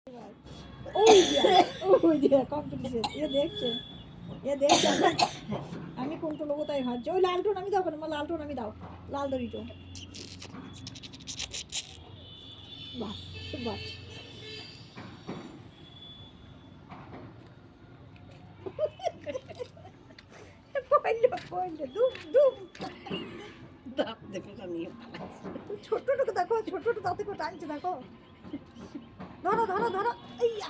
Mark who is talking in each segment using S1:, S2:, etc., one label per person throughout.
S1: ওই ওই কম্পিটিশন দেখছে আমি কোনটা লোবো তাই ভাবছি। ওই লালটুন আমি দাও কেন, লালটুন আমি দাও, লাল দড়িটো বাস বাস ছোটটুকু দেখো, ছোটটুকু তাতে করে টানছে দেখো। ধরো ধরো ধরো, এইয়া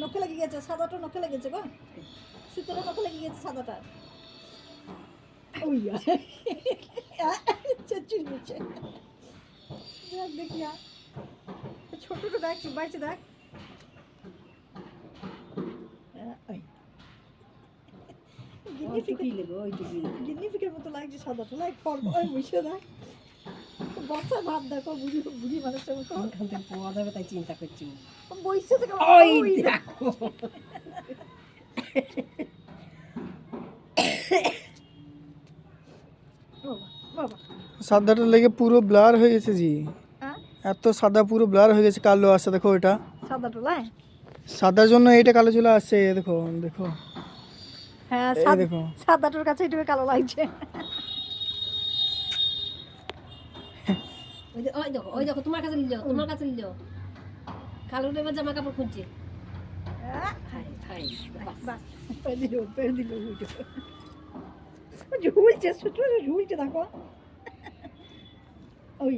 S1: নখে লেগে গেছে, সাদাটা নখে লেগেছে গো, সুতোটা নখে লেগে গেছে সাদাটা। ওইয়া চেঁচিয়ে দিচ্ছে। দেখ দেখি ছোটটা দেখছি বাইছে দেখ। গিনিফিকের মতো লাগছে সাদাটা, লাইক ফর্ম ওই বসে দেখ বর্ষা ভাব দেখো, বুঝি বুঝি মানুষের মতো পাওয়া যাবে তাই চিন্তা করছি। বইছে থেকে ওই দেখো
S2: সাদাটা লেগে পুরো ব্লার হয়ে গেছে জি। এত সাদা পুরো ব্লার হয়ে গেছে, কালো আসছে দেখো। এটা
S1: সাদাটা লাই
S2: সাদার জন্য এটা কালো চলে আসছে, দেখো দেখো।
S1: হ্যাঁ দেখো সাদাটার কাছে একটু কালো লাগছে।
S3: ওই দেখো তোমার কাছে নিল, তোমার কাছে নিল কালো এবার জামা কাপড় খুঁজছে।
S1: ঝুলছে ছোট ঝুলছে দেখো। ওই